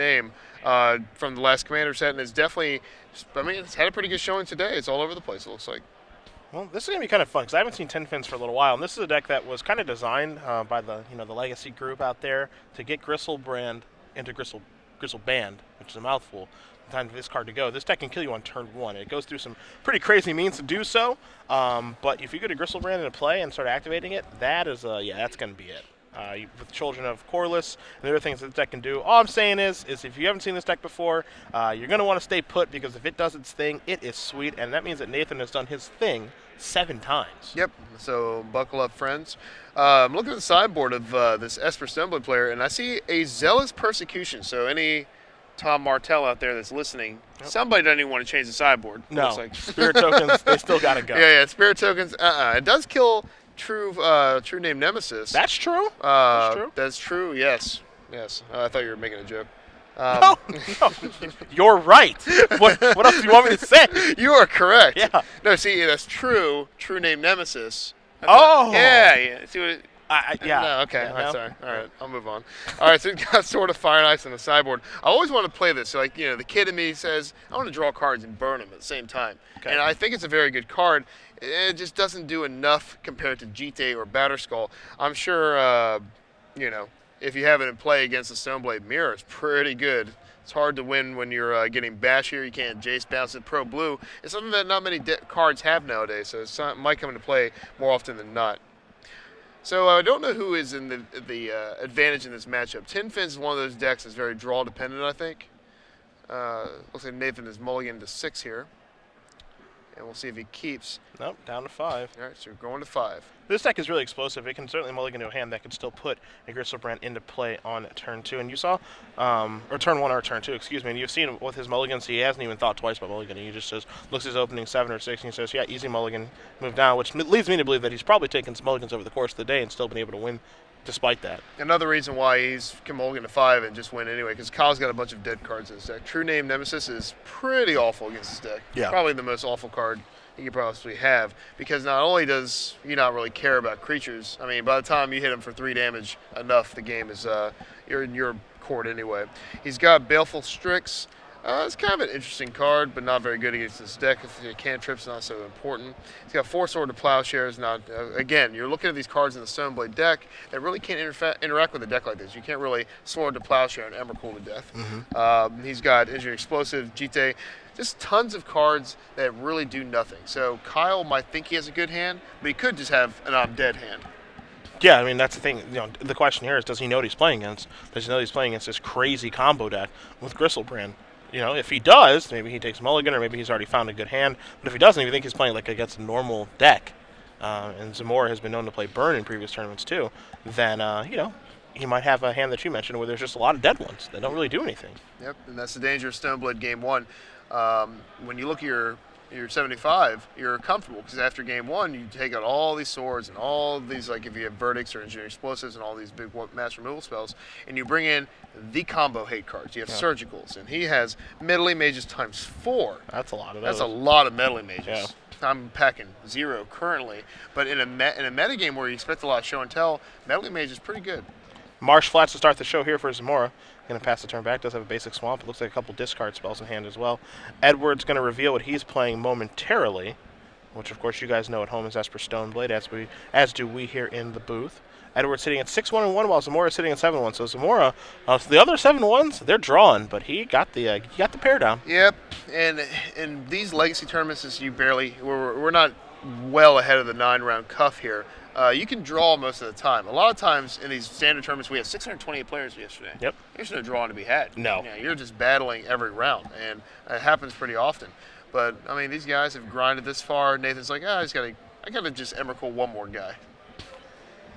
name from the last Commander set, and it's definitely, I mean, it's had a pretty good showing today. It's all over the place, it looks like. Well, this is going to be kind of fun because I haven't seen 10 Fins for a little while, and this is a deck that was kind of designed by the Legacy group out there to get Gristlebrand into Gristleband, which is a mouthful. Time for this card to go. This deck can kill you on turn 1. It goes through some pretty crazy means to do so, but if you go to Gristlebrand into play and start activating it, that is, that's going to be it. With Children of Corliss and the other things that the deck can do. All I'm saying is if you haven't seen this deck before, you're going to want to stay put because if it does its thing, it is sweet, and that means that Nathan has done his thing 7 times. Yep, so buckle up, friends. I'm looking at the sideboard of this Esper Stoneblade player, and I see a Zealous Persecution, so any Tom Martell out there that's listening, somebody doesn't even want to change the sideboard. No, like. Spirit Tokens, they still got to go. Yeah, Spirit Tokens, It does kill True Name Nemesis. That's true. That's true. That's true. Yes. I thought you were making a joke. No. You're right. What else do you want me to say? You are correct. Yeah. No, see, that's true. True Name Nemesis. Yeah. See what? Yeah. No, okay. Yeah, I'm no. sorry. All right, I'll move on. All right, so we've got Sword of Fire and Ice on the sideboard. I always want to play this. So, like, the kid in me says, I want to draw cards and burn them at the same time. Okay. And I think it's a very good card. It just doesn't do enough compared to Jite or Batterskull. I'm sure, if you have it in play against the Stoneblade Mirror, it's pretty good. It's hard to win when you're getting bash here. You can't Jace bounce it pro blue. It's something that not many cards have nowadays, so it might come into play more often than not. So I don't know who is in the advantage in this matchup. Tin Fins is one of those decks that's very draw dependent, I think. Looks like Nathan is mulligan to 6 here. And we'll see if he keeps. Nope, down to 5. All right, so we're going to 5. This deck is really explosive. It can certainly mulligan to a hand that could still put a Gristlebrand into play on turn 2. And you saw, or turn 1 or turn 2, excuse me. And you've seen with his mulligans, he hasn't even thought twice about mulliganing. He just says, looks at his opening 7 or 6, and he says, yeah, easy mulligan, move down, which leads me to believe that he's probably taken some mulligans over the course of the day and still been able to win despite that. Another reason why he's can mulligan to 5 and just win anyway, because Kyle's got a bunch of dead cards in his deck. True Name Nemesis is pretty awful against this deck. Yeah. Probably Probably the most awful card you could possibly have, because not only does he not really care about creatures, I mean, by the time you hit him for 3 damage enough, the game is you're in your court anyway. He's got Baleful Strix. It's kind of an interesting card, but not very good against this deck. The cantrip's not so important. He's got 4 Sword of Plowshares. Not again, you're looking at these cards in the Stoneblade deck that really can't interact with a deck like this. You can't really Sword to Plowshare and Emrakul to death. Mm-hmm. He's got Engineer Explosive, Jite, just tons of cards that really do nothing. So Kyle might think he has a good hand, but he could just have an I'm dead hand. Yeah, I mean, that's the thing. The question here is, does he know what he's playing against? Does he know he's playing against this crazy combo deck with Gristlebrand? If he does, maybe he takes mulligan, or maybe he's already found a good hand. But if he doesn't, if you think he's playing like against a normal deck, and Zamora has been known to play burn in previous tournaments too, then he might have a hand that you mentioned where there's just a lot of dead ones that don't really do anything. Yep, and that's the danger of Stoneblade Game 1. When you look at your 75, you're comfortable, because after Game 1, you take out all these swords and all these, like if you have Verdicts or Engineering Explosives and all these big mass removal spells, and you bring in the combo hate cards. You have Surgicals, and he has Meddling Mages times 4. That's a lot of those. That's a lot of Meddling Mages. Yeah. I'm packing 0 currently, but in a metagame where you expect a lot of show and tell, Meddling Mage is pretty good. Marsh Flats to start the show here for Zamora. Going to pass the turn back. Does have a basic swamp. It looks like a couple discard spells in hand as well. Edward's going to reveal what he's playing momentarily, which of course you guys know at home is Esper Stoneblade, as do we here in the booth. Edward's sitting at 6-1-1 while Zamora's sitting at 7-1. So Zamora, the other 7-1s, they're drawn, but he got the pair down. Yep, and in these legacy tournaments, we're not well ahead of the 9-round cuff here. You can draw most of the time. A lot of times in these standard tournaments, we had 628 players yesterday. Yep. There's no drawing to be had. No. Yeah, you're just battling every round, and it happens pretty often. But I mean, these guys have grinded this far. Nathan's like, I gotta just Emrakul one more guy.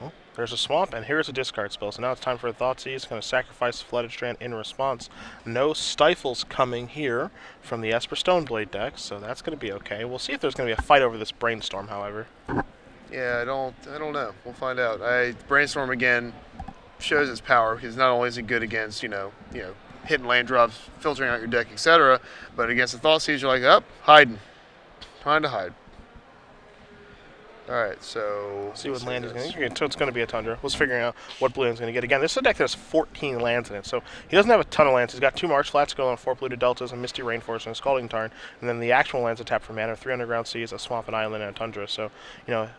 Well, there's a swamp, and here's a discard spell. So now it's time for a Thoughtseize. Going to sacrifice Flooded Strand in response. No Stifles coming here from the Esper Stoneblade deck, so that's going to be okay. We'll see if there's going to be a fight over this Brainstorm, however. Yeah, I don't know. We'll find out. Brainstorm again shows its power, because not only is it good against hitting land drops, filtering out your deck, etc., but against the Thoughtseize, you're like, trying to hide. All right, so See what land he's going to get. So it's going to be a Tundra. Let's figure out what blue he's going to get. Again, this is a deck that has 14 lands in it, so he doesn't have a ton of lands. He's got 2 March Flats going on 4 polluted deltas, a Misty Rainforest, and a Scalding Tarn, and then the actual lands are tapped for mana, 3 underground seas, a swamp, an island, and a Tundra. So,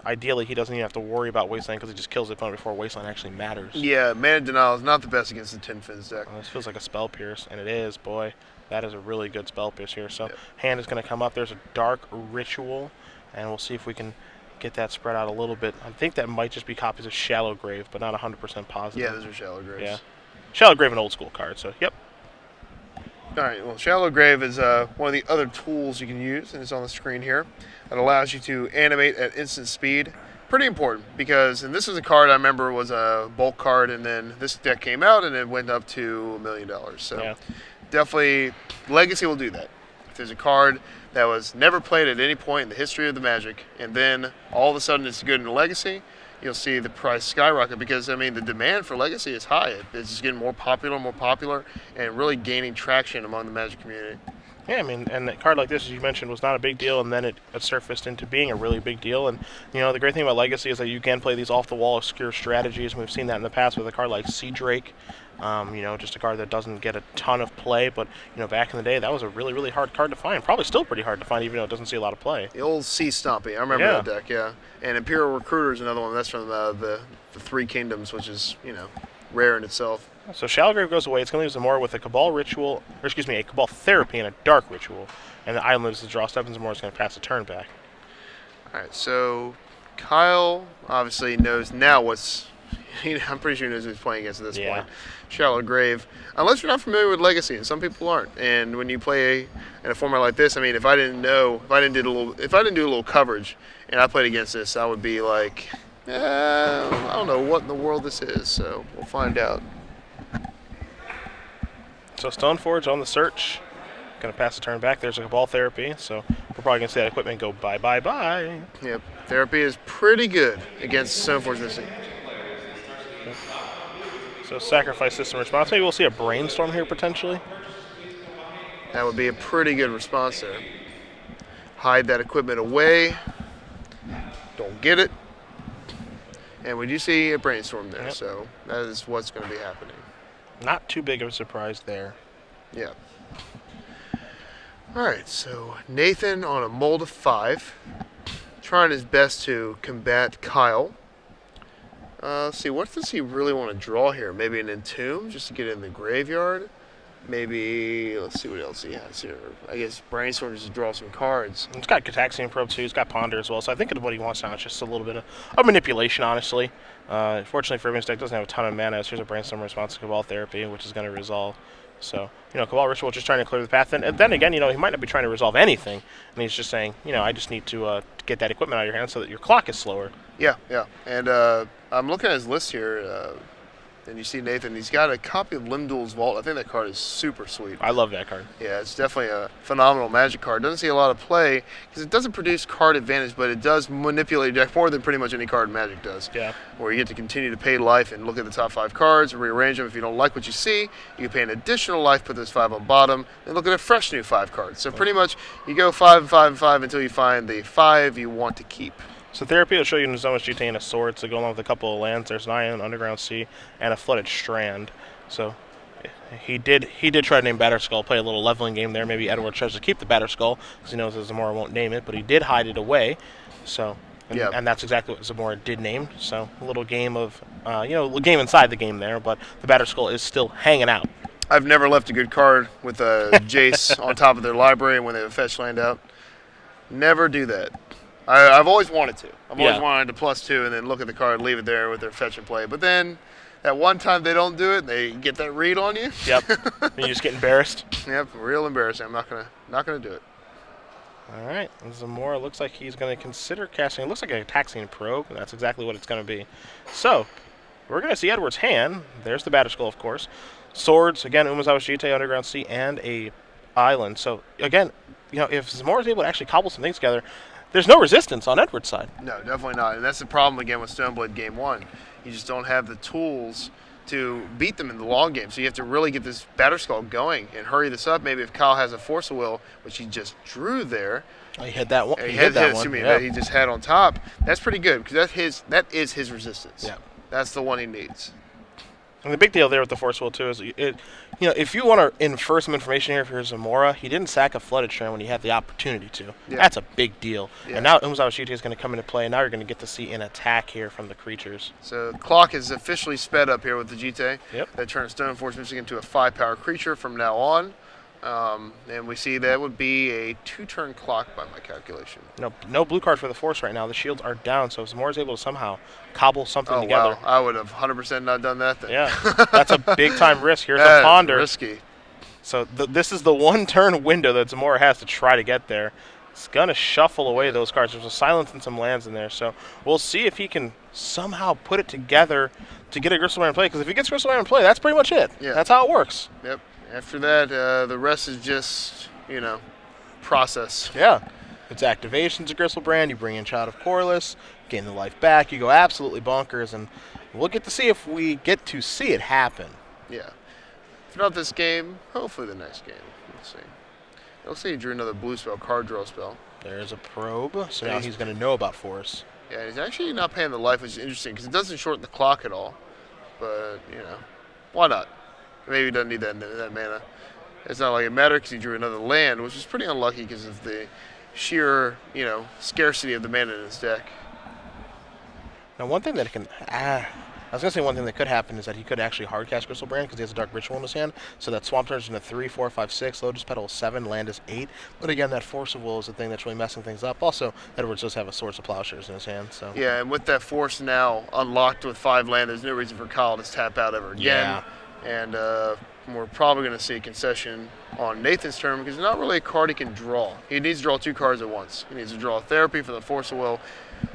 ideally he doesn't even have to worry about Wasteland because he just kills the opponent before Wasteland actually matters. Yeah, mana denial is not the best against the Tin Fins deck. This feels like a Spell Pierce, and it is, boy. That is a really good Spell Pierce here. So, hand is going to come up. There's a Dark Ritual, and we'll see if we can get that spread out a little bit. I think that might just be copies of Shallow Grave, but not 100% positive. Yeah, those are Shallow Graves. Yeah. Shallow Grave, an old school card, so yep. All right, well, Shallow Grave is one of the other tools you can use, and it's on the screen here. It allows you to animate at instant speed. Pretty important because, and this was a card I remember was a bulk card, and then this deck came out and it went up to $1 million. So definitely, Legacy will do that. If there's a card that was never played at any point in the history of the Magic, and then all of a sudden it's good in Legacy, you'll see the price skyrocket because, I mean, the demand for Legacy is high. It's just getting more popular, and really gaining traction among the Magic community. Yeah, I mean, and a card like this, as you mentioned, was not a big deal, and then it surfaced into being a really big deal. And, the great thing about Legacy is that you can play these off-the-wall obscure strategies, and we've seen that in the past with a card like Sea Drake. Just a card that doesn't get a ton of play, but, back in the day, that was a really, really hard card to find. Probably still pretty hard to find, even though it doesn't see a lot of play. The old Sea Stompy. I remember that deck, yeah. And Imperial Recruiter is another one. That's from the Three Kingdoms, which is, rare in itself. So Shallow Grave goes away. It's going to leave Zamora with a Cabal Ritual, a Cabal Therapy and a Dark Ritual. And the island lives to draw stuff, and Zamora's going to pass the turn back. All right, so Kyle obviously knows now what's... I'm pretty sure he knows who he's playing against at this point. Shallow Grave. Unless you're not familiar with Legacy, and some people aren't. And when you play in a format like this, I mean, if I didn't do a little coverage, and I played against this, I would be like, I don't know what in the world this is. So we'll find out. So Stoneforge on the search. Going to pass the turn back. There's a Cabal Therapy, so we're probably going to see that equipment go bye, bye, bye. Yep. Therapy is pretty good against Stoneforge missing. So sacrifice system response. Maybe we'll see a Brainstorm here potentially. That would be a pretty good response there. Hide that equipment away. Don't get it. And we do see a Brainstorm there, so that is what's going to be happening. Not too big of a surprise there. Yeah. All right, so Nathan on a mold of 5, trying his best to combat Kyle. Let's see, what does he really want to draw here? Maybe an Entomb just to get in the graveyard? Maybe, let's see what else he has here. I guess Brainstorm just to draw some cards. He's got Cataxian Probe too, he's got Ponder as well, so I think what he wants now is just a little bit of manipulation, honestly. Fortunately for him, his deck doesn't have a ton of mana, so here's a Brainstorm response to Cabal Therapy, which is going to resolve. So, Cabal Ritual just trying to clear the path. And then again, he might not be trying to resolve anything. And he's just saying, I just need to get that equipment out of your hand so that your clock is slower. Yeah. And I'm looking at his list here, and you see Nathan, he's got a copy of Limdul's Vault. I think that card is super sweet. I love that card. Yeah, it's definitely a phenomenal Magic card. Doesn't see a lot of play because it doesn't produce card advantage, but it does manipulate your deck more than pretty much any card in Magic does. Yeah. Where you get to continue to pay life and look at the top 5 cards and rearrange them. If you don't like what you see, you can pay an additional life, put those 5 on bottom, and look at a fresh new 5 cards. So pretty much you go 5 and 5 and 5 until you find the 5 you want to keep. So Therapy will show you so much GTA and a sword, so go along with a couple of lands. There's an Island, Underground Sea, and a Flooded Strand. So he did try to name Batterskull, play a little leveling game there. Maybe Edward tries to keep the Batterskull because he knows that Zamora won't name it, but he did hide it away. So and that's exactly what Zamora did name. So a little game of game inside the game there, but the Batterskull is still hanging out. I've never left a good card with a Jace on top of their library when they have a fetch land out. Never do that. I've always wanted to. I've always wanted to +2 and then look at the card, leave it there with their fetch and play. But then, that one time they don't do it, they get that read on you. Yep. And you just get embarrassed. Yep, real embarrassing. I'm not gonna do it. All right, Zamora looks like he's going to consider casting. It looks like a Taxian Probe, and that's exactly what it's going to be. So, we're going to see Edward's hand. There's the Batterskull, of course. Swords, again, Umezawa Shite, Underground Sea, and a island. So, again, if Zamora's able to actually cobble some things together, there's no resistance on Edward's side. No, definitely not. And that's the problem again with Stoneblade Game 1. You just don't have the tools to beat them in the long game. So you have to really get this Batterskull going and hurry this up. Maybe if Kyle has a Force of Will, which he just drew there. Oh, he hit that one. He hit that one. That he just had on top. That's pretty good because that is his resistance. Yeah. That's the one he needs. And the big deal there with the Force Will too is if you want to infer some information here for Zamora, he didn't sack a flooded strand when he had the opportunity to. Yeah. That's a big deal. Yeah. And now Umzawa Shite is going to come into play, and now you're going to get to see an attack here from the creatures. So the clock is officially sped up here with the Jite. Yep. That turns Stone Force Mystic into a 5-power creature from now on. And we see that would be a 2-turn clock by my calculation. No blue card for the Force right now. The shields are down, so if Zamora's able to somehow cobble something together. Wow. I would have 100% not done that then. Yeah, that's a big-time risk. Here's a Ponder. Risky. So this is the 1-turn window that Zamora has to try to get there. It's going to shuffle away those cards. There's a silence and some lands in there, so we'll see if he can somehow put it together to get a Gristlebrand in play, because if he gets Gristlebrand in play, that's pretty much it. Yeah. That's how it works. Yep. After that, the rest is just, process. Yeah. It's activations of Gristlebrand. You bring in Child of Corliss, gain the life back. You go absolutely bonkers, and we'll get to see if we get to see it happen. Yeah. If not this game, hopefully the next game. We'll see. We'll see he drew another blue spell, card draw spell. There's a probe, so now he's going to know about Force. Yeah, he's actually not paying the life, which is interesting, because it doesn't shorten the clock at all. But, why not? Maybe he doesn't need that mana. It's not like it mattered because he drew another land, which is pretty unlucky because of the sheer, scarcity of the mana in his deck. Now, one thing that can... I was going to say one thing that could happen is that he could actually hardcast Gristlebrand because he has a Dark Ritual in his hand. So that Swamp turns into 3, 4, 5, 6. Lotus Petal is 7. Land is 8. But again, that Force of Will is the thing that's really messing things up. Also, Edwards does have a Swords of Plowshares in his hand. So yeah, and with that Force now unlocked with 5 land, there's no reason for Kyle to tap out ever again. Yeah. And we're probably going to see a concession on Nathan's turn because it's not really a card he can draw. He needs to draw 2 cards at once. He needs to draw Therapy for the Force of Will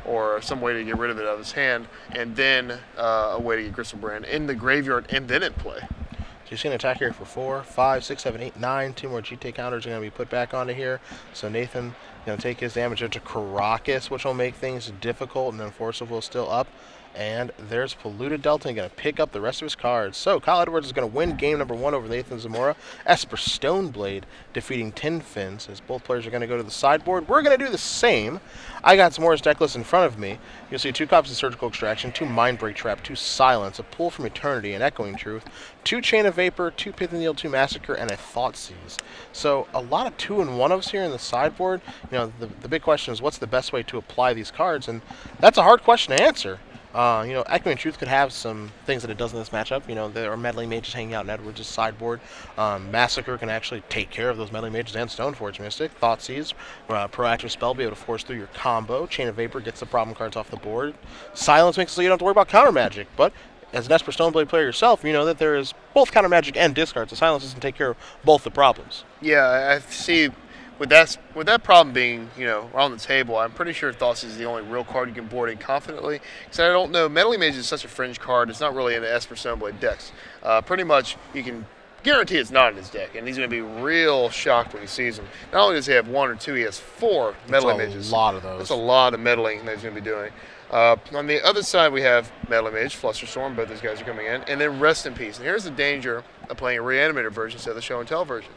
or some way to get rid of it out of his hand, and then a way to get Gristlebrand in the graveyard and then in play. So you see an attack here for 4, 5, 6, 7, 8, 9. 2 more GT counters are going to be put back onto here. So Nathan going to take his damage into Caracas, which will make things difficult, and then Force of Will still up. And there's Polluted Delta and going to pick up the rest of his cards. So Kyle Edwards is going to win game number 1 over Nathan Zamora. Esper Stoneblade defeating Tin Fins as both players are going to go to the sideboard. We're going to do the same. I got Zamora's deck list in front of me. You'll see 2 copies of Surgical Extraction, 2 Mindbreak Trap, 2 Silence, a Pull from Eternity, an Echoing Truth, 2 Chain of Vapor, 2 Pith and Yield, 2 Massacre, and a Thoughtseizes. So a lot of 2-in-1-ofs here in the sideboard. The big question is what's the best way to apply these cards, and that's a hard question to answer. Echoing Truth could have some things that it does in this matchup. There are Meddling Mages hanging out in Edwards' sideboard. Massacre can actually take care of those Meddling Mages and Stoneforge Mystic. Thoughtseizes, Proactive Spell, be able to force through your combo. Chain of Vapor gets the problem cards off the board. Silence makes it so you don't have to worry about counter magic. But as an Esper Stoneblade player yourself, you know that there is both counter magic and discards. So Silence doesn't take care of both the problems. Yeah, I see. With that problem being, on the table, I'm pretty sure Thoughtseizes is the only real card you can board in confidently. Because I don't know, Meddling Mage is such a fringe card. It's not really in the Esper Stoneblade decks. Pretty much, you can guarantee it's not in his deck, and he's going to be real shocked when he sees them. Not only does he have 1 or 2, he has 4 Meddling Mages. That's a lot of those. That's a lot of meddling that he's going to be doing. On the other side, we have Meddling Mage, Flusterstorm. Both those guys are coming in, and then Rest in Peace. And here's the danger of playing a Reanimator version instead of the Show and Tell version,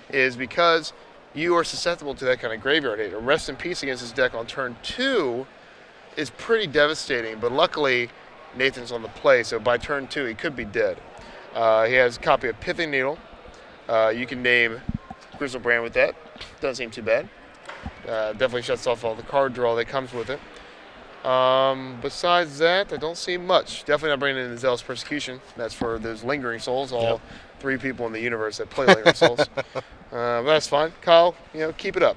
is because you are susceptible to that kind of graveyard hate. A Rest in Peace against his deck on turn 2 is pretty devastating, but luckily Nathan's on the play, so by turn 2 he could be dead. He has a copy of Pithing Needle. You can name Gristlebrand with that. Doesn't seem too bad. Definitely shuts off all the card draw that comes with it. Besides that, I don't see much. Definitely not bringing in the Zealous Persecution. That's for those Lingering Souls, all 3 people in the universe that play Lingering Souls. But that's fine. Kyle, keep it up.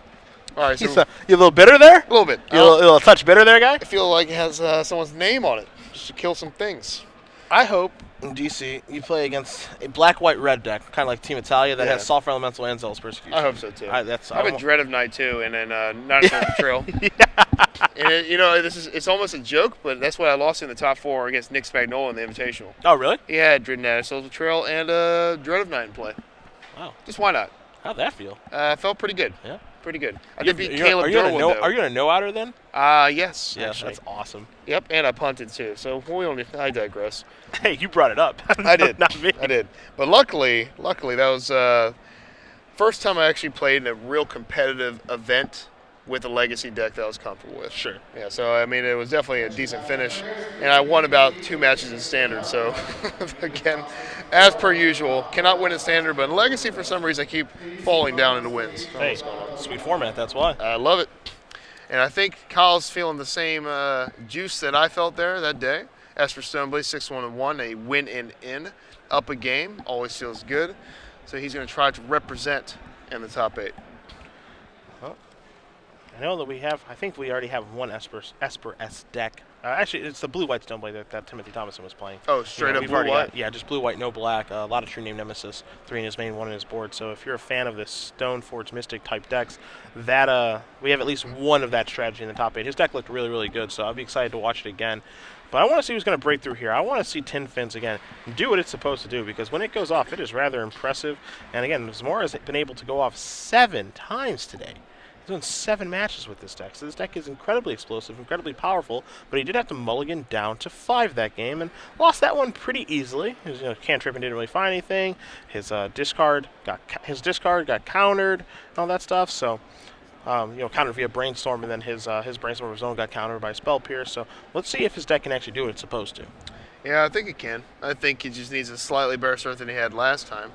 All right, so you a little bitter there? A little bit. You a little touch bitter there, guy? I feel like it has someone's name on it, just to kill some things. I hope in DC you play against a black-white-red deck, kind of like Team Italia, that has Sulfur Elemental and Zealous Persecution. I hope so, too. I have a Dread of Night, too, and then Dinosaur Betrayal. And, it's almost a joke, but that's why I lost in the top 4 against Nick Spagnola in the Invitational. Oh, really? He had Dread Dinosaur Betrayal and Dread of Night in play. Wow. Just why not? How'd that feel? Felt pretty good. Yeah. Pretty good. I did beat Caleb are you Durwood, though. Are you gonna no outer then? Yes, Yeah, actually. that's awesome. Yep, and I punted too. So we don't. I digress. Hey, you brought it up. I did. Not me. I did. But luckily, that was first time I actually played in a real competitive event with a legacy deck that I was comfortable with. Sure. Yeah. So I mean, it was definitely a decent finish, and I won about 2 matches in standard. So again, as per usual, cannot win in standard, but in legacy for some reason I keep falling down into wins. I don't know Hey, what's going on. sweet format. That's why. I love it. And I think Kyle's feeling the same juice that I felt there that day. As for Stoneblaze, 6-1-1, a win in, up a game, always feels good. So he's going to try to represent in the top 8. I know that we have. I think we already have one Esper S deck. Actually, it's the blue-white Stoneblade that Timothy Thomason was playing. Oh, straight up we've blue-white? already got, yeah, just blue-white, no black. A lot of True Name Nemesis, 3 in his main, 1 in his board. So if you're a fan of this Stoneforge Mystic type decks, that we have at least one of that strategy in the top 8. His deck looked really, really good, so I'll be excited to watch it again. But I want to see who's going to break through here. I want to see Tin Fins again do what it's supposed to do, because when it goes off, it is rather impressive. And again, Zamora has been able to go off 7 times today. He's won 7 matches with this deck. So this deck is incredibly explosive, incredibly powerful, but he did have to mulligan down to 5 that game and lost that one pretty easily. His cantripping didn't really find anything. His discard got countered and all that stuff. So countered via Brainstorm, and then his Brainstorm of his own got countered by Spell Pierce. So let's see if his deck can actually do what it's supposed to. Yeah, I think it can. I think he just needs a slightly better start than he had last time.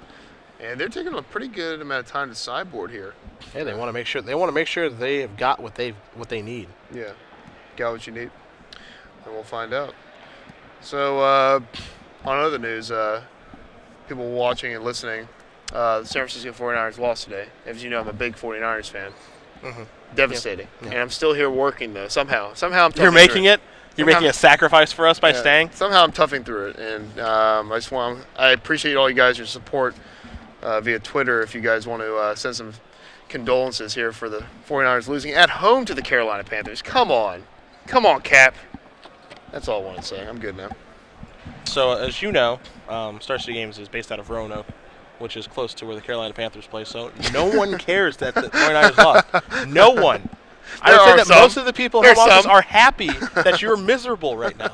And they're taking a pretty good amount of time to sideboard here. Hey, they want to make sure they have got what they need. Yeah, got what you need, and we'll find out. So, on other news, people watching and listening, the San Francisco 49ers lost today. As you know, I'm a big 49ers fan. Mm-hmm. Devastating. Yeah. And I'm still here working, though, somehow. Somehow I'm toughing You're making through it? You're making a sacrifice for us by staying? Somehow I'm toughing through it. And I appreciate all you guys, your support via Twitter. If you guys want to send some condolences here for the 49ers losing at home to the Carolina Panthers. Come on, Cap. That's all I want to say. I'm good now. So, as you know, Star City Games is based out of Roanoke, which is close to where the Carolina Panthers play. So no one cares that the 49ers lost. No one. I would say that most of the people who watch this are happy that you're miserable right now.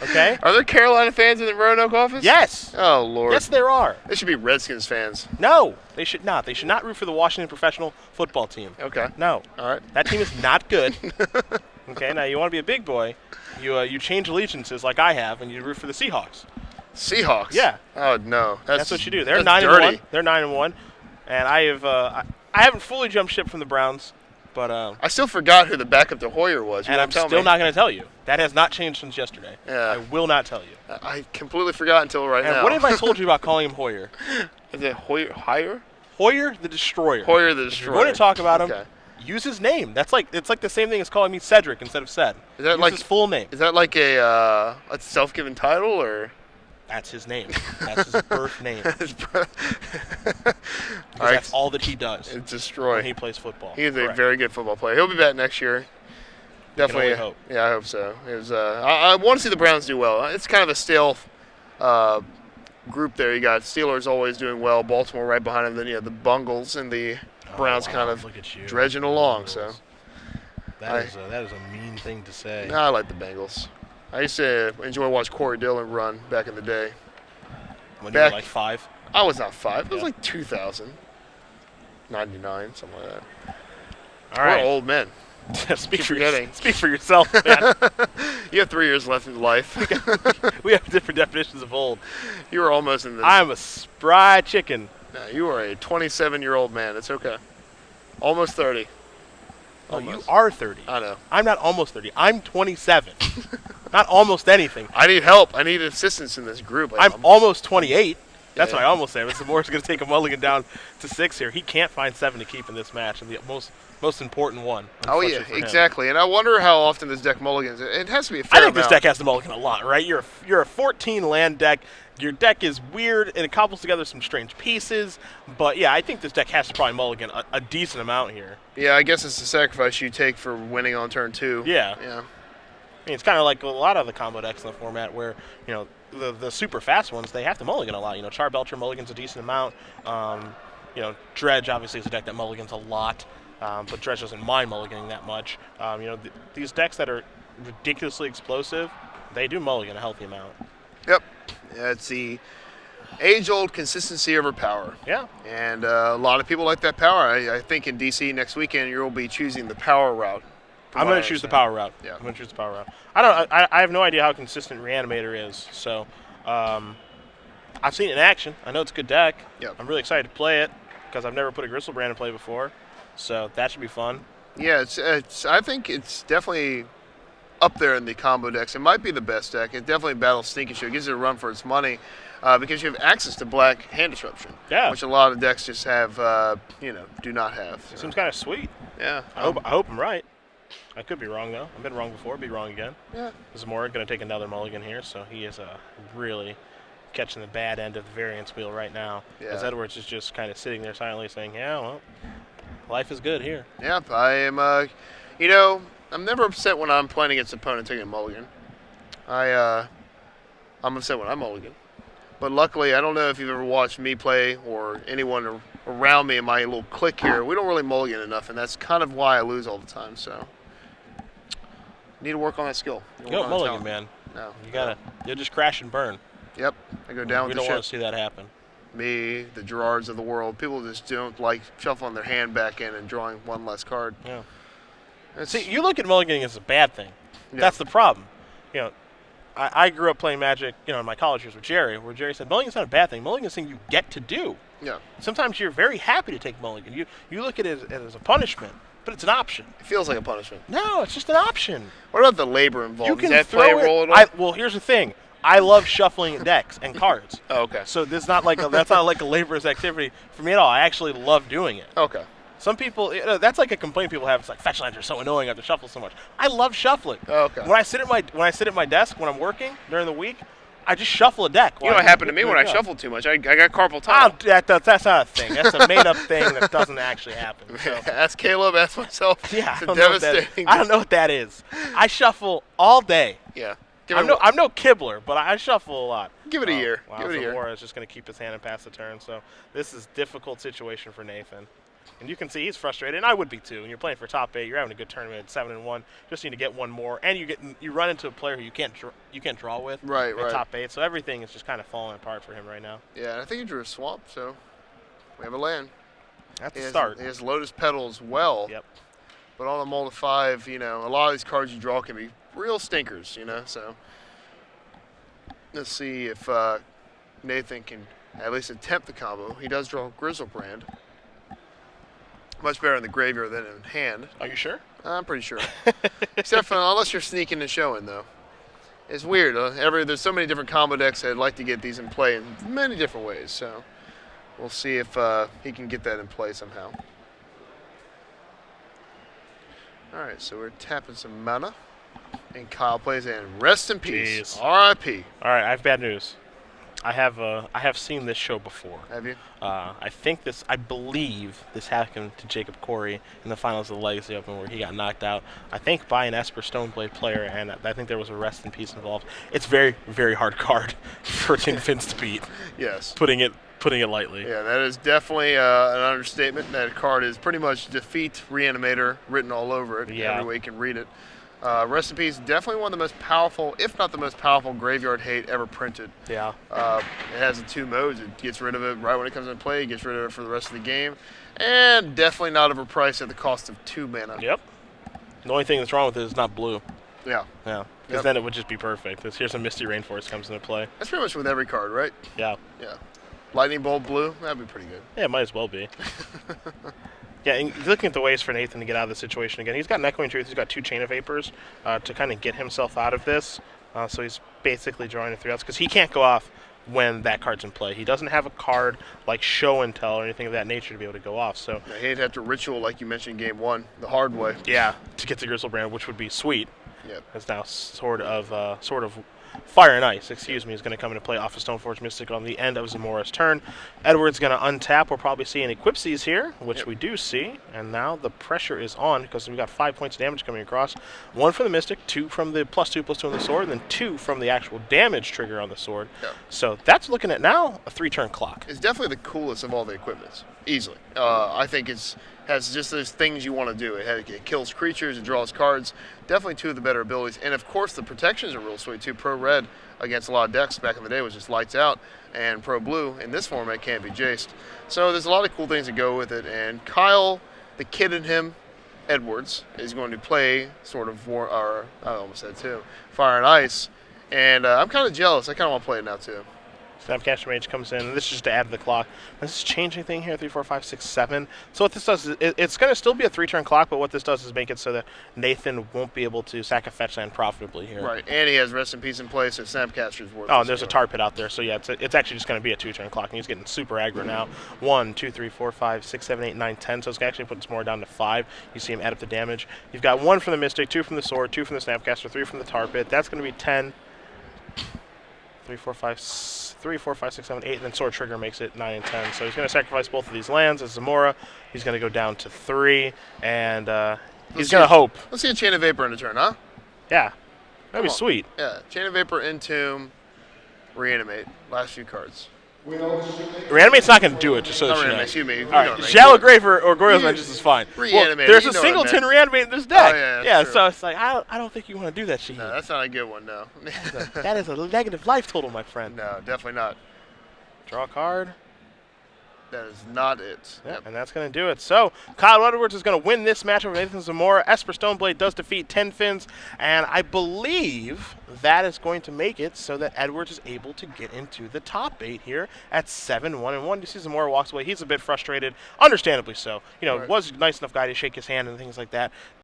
Okay? Are there Carolina fans in the Roanoke office? Yes. Oh, Lord. Yes, there are. They should be Redskins fans. No, they should not. They should not root for the Washington professional football team. Okay. No. All right. That team is not good. Okay, now you want to be a big boy, you change allegiances like I have, and you root for the Seahawks. Seahawks? Yeah. Oh, no. That's what you do. They're 9-1. They're 9-1, and I haven't fully jumped ship from the Browns, but I still forgot who the backup to Hoyer was. And I'm still not going to tell you. That has not changed since yesterday. Yeah. I will not tell you. I completely forgot until right now. And what have I told you about calling him Hoyer? Is it Hoyer? Hoyer the Destroyer. Hoyer the Destroyer. If you're going to talk about him, okay. Use his name. It's like the same thing as calling me Cedric instead of Ced. Is that Use like his full name? Is that like a self-given title or? That's his name. That's his birth name. All right. That's all that he does. It's Destroy. When he plays football. He is Correct. a very good football player. He'll be back next year. Definitely. You can only hope. Yeah, I hope so. It was, I want to see the Browns do well. It's kind of a stale group there. You got Steelers always doing well, Baltimore right behind them. Then you have the Bungles and the Browns kind of dredging along. So that is a mean thing to say. I like the Bengals. I used to enjoy watching Corey Dillon run back in the day. When you were like 5? I was not 5. It was like 2000. 99, something like that. All right. We're old men. Speak for yourself, man. You have 3 years left in life. We have different definitions of old. You were almost in this. I'm a spry chicken. No, you are a 27-year-old man. It's okay. Almost 30. Oh, you are 30. I know. I'm not almost 30. I'm 27. Not almost anything. I need help. I need assistance in this group. I'm almost 28. That's Yeah. what I almost said. But Zamora's going to take a mulligan down to 6 here. He can't find 7 to keep in this match, and the most important one. Oh, yeah, for him. exactly. And I wonder how often this deck mulligans. It has to be a fair I think amount. this deck has to mulligan a lot, right? You're a 14 land deck. Your deck is weird, and it cobbles together some strange pieces. But, yeah, I think this deck has to probably mulligan a decent amount here. Yeah, I guess it's the sacrifice you take for winning on turn 2. Yeah. Yeah. I mean, it's kind of like a lot of the combo decks in the format where, the super fast ones, they have to mulligan a lot. Charbelcher mulligans a decent amount. Dredge, obviously, is a deck that mulligans a lot. but Dredge doesn't mind mulliganing that much. These decks that are ridiculously explosive, they do mulligan a healthy amount. Yep. Yeah, it's the age-old consistency over power. Yeah. And a lot of people like that power. I think in DC next weekend you'll be choosing the power route. I'm going to choose the power route. Yeah. I'm going to choose the power route. I have no idea how consistent Reanimator is, so I've seen it in action. I know it's a good deck. Yep. I'm really excited to play it because I've never put a Gristlebrand in play before, so that should be fun. Yeah, I think it's definitely up there in the combo decks. It might be the best deck. It definitely battles Sneak and Show. It gives it a run for its money because you have access to black hand disruption, which a lot of decks just have, do not have. It seems kind of sweet. Yeah. I hope I'm right. I could be wrong, though. I've been wrong before. Be wrong again. Yeah. Zamora going to take another mulligan here, so he is really catching the bad end of the variance wheel right now. Yeah. As Edwards is just kind of sitting there silently saying, yeah, well, life is good here. Yep, I am, I'm never upset when I'm playing against an opponent taking a mulligan. I'm upset when I mulligan. But luckily, I don't know if you've ever watched me play or anyone around me in my little clique here. We don't really mulligan enough, and that's kind of why I lose all the time, so. Need to work on that skill. You don't mulligan, man. No. You'll just crash and burn. Yep, I go down with the ship. We don't want to see that happen. Me, the Gerards of the world, people just don't like shuffling their hand back in and drawing one less card. Yeah. See, you look at mulliganing as a bad thing. Yeah. That's the problem. I grew up playing Magic, in my college years with Jerry, where Jerry said mulligan's not a bad thing. Mulligan's something you get to do. Yeah. Sometimes you're very happy to take mulligan. You look at it as a punishment, but it's an option. It feels like a punishment. No, it's just an option. What about the labor involved? You can Does that play a role at all? well, here's the thing. I love shuffling decks and cards. Oh, okay. So that's not like a laborious activity for me at all. I actually love doing it. Okay. Some people, that's like a complaint people have. It's like fetch lines are so annoying. I have to shuffle so much. I love shuffling. Oh, okay. When I sit at my desk when I'm working during the week, I just shuffle a deck. You know what happened to me when I shuffled too much? I got carpal tunnel. That's not a thing. That's a made-up thing that doesn't actually happen. So. Ask Caleb. Ask myself. Yeah, it's devastating. I don't know what that is. I shuffle all day. Yeah. I'm no Kibbler, but I shuffle a lot. Give it a year. Wow, Give it a year. Zamora is just going to keep his hand and pass the turn. So this is a difficult situation for Nathan. And you can see he's frustrated, and I would be too. When you're playing for top 8, you're having a good tournament at 7-1. Just need to get one more, and you run into a player who you can't draw with. Right. Top 8, so everything is just kind of falling apart for him right now. Yeah, and I think he drew a swamp, so we have a land. That's the start. He has Lotus Petal as well. Yep. But on the Mold of 5, a lot of these cards you draw can be real stinkers, so let's see if Nathan can at least attempt the combo. He does draw Grizzlebrand. Much better in the graveyard than in hand. Are you sure? I'm pretty sure. Except for unless you're sneaking and showing, though. It's weird. There's so many different combo decks I'd like to get these in play in many different ways. So we'll see if he can get that in play somehow. All right, so we're tapping some mana. And Kyle plays in. Rest in peace. R.I.P. All right, I have bad news. I have seen this show before. Have you? I believe this happened to Jacob Corey in the finals of the Legacy Open where he got knocked out, I think, by an Esper Stoneblade player, and I think there was a rest in peace involved. It's very, very hard card for Tin Fins to beat. Yes. Putting it lightly. Yeah, that is definitely an understatement. That card is pretty much defeat Reanimator written all over it. Yeah. Every way you can read it. Rest in peace, definitely one of the most powerful, if not the most powerful, graveyard hate ever printed. Yeah. It has the 2 modes. It gets rid of it right when it comes into play. It gets rid of it for the rest of the game. And definitely not overpriced at the cost of 2 mana. Yep. The only thing that's wrong with it is not blue. Yeah. Yeah. Because then it would just be perfect. Here's a Misty Rainforest comes into play. That's pretty much with every card, right? Yeah. Yeah. Lightning Bolt blue, that'd be pretty good. Yeah, it might as well be. Yeah, and looking at the ways for Nathan to get out of the situation again, he's got an Echoing Truth, he's got 2 Chain of Vapors to kind of get himself out of this. So he's basically drawing it 3 outs because he can't go off when that card's in play. He doesn't have a card like Show and Tell or anything of that nature to be able to go off. So yeah, he'd have to ritual, like you mentioned in Game 1, the hard way. Yeah, to get the Grizzlebrand, which would be sweet. Yep. As now sort of Fire and Ice, is going to come into play off of Stoneforge Mystic on the end of Zamora's turn. Edward's going to untap. We'll probably see an Equipsies here, which we do see. And now the pressure is on because we've got 5 points of damage coming across. 1 from the Mystic, 2 from the +2/+2 on the sword, and then 2 from the actual damage trigger on the sword. Yep. So that's looking at now a 3-turn clock. It's definitely the coolest of all the equipments, easily. I think it's has just those things you want to do. It kills creatures, it draws cards. Definitely two of the better abilities. And of course, the protections are real sweet too. Pro Red against a lot of decks back in the day was just lights out, and Pro Blue in this format can't be jaced. So there's a lot of cool things that go with it. And Kyle, the kid in him, Edwards, is going to play sort of or I almost said two, Fire and Ice. And I'm kind of jealous. I kind of want to play it now too. Snapcaster Mage comes in, and this is just to add to the clock. Does this change anything here? 3, 4, 5, 6, 7. So what this does is it's going to still be a 3-turn clock, but what this does is make it so that Nathan won't be able to sack a fetch land profitably here. Right, and he has Rest in Peace in place, so Snapcaster's worth. Oh, and there's a tar pit out there, so yeah, it's actually just going to be a 2-turn clock, and he's getting super aggro now. 1, 2, 3, 4, 5, 6, 7, 8, 9, 10. So it's actually puts more down to 5. You see him add up the damage. You've got 1 from the Mystic, 2 from the Sword, 2 from the Snapcaster, 3 from the tar pit. That's going to be 10. 3, 4, 5, 6, 7, 8, and then Sword Trigger makes it 9 and 10. So he's going to sacrifice both of these lands as Zamora. He's going to go down to 3, and he's going to hope. Let's see a Chain of Vapor in a turn, huh? Yeah, that'd be sweet. Yeah, Chain of Vapor, Entomb, Reanimate. Last few cards. Reanimate's not going to do it, just so that you know. Excuse me. All right, Shallow Grave or Goryo's Vengeance is fine. Reanimate. There's a singleton Reanimate in this deck. Oh, yeah, so it's like, I don't think you want to do that, Shaheen. No, that's not a good one, no. That is a negative life total, my friend. No, definitely not. Draw a card. That is not it. Yep. And that's going to do it. So, Kyle Edwards is going to win this match over Nathan Zamora. Esper Stoneblade does defeat 10 Fins, and I believe that is going to make it so that Edwards is able to get into the top 8 here at 7-1-1. You see Zamora walks away. He's a bit frustrated, understandably so. You know, right. Was a nice enough guy to shake his hand and things like that.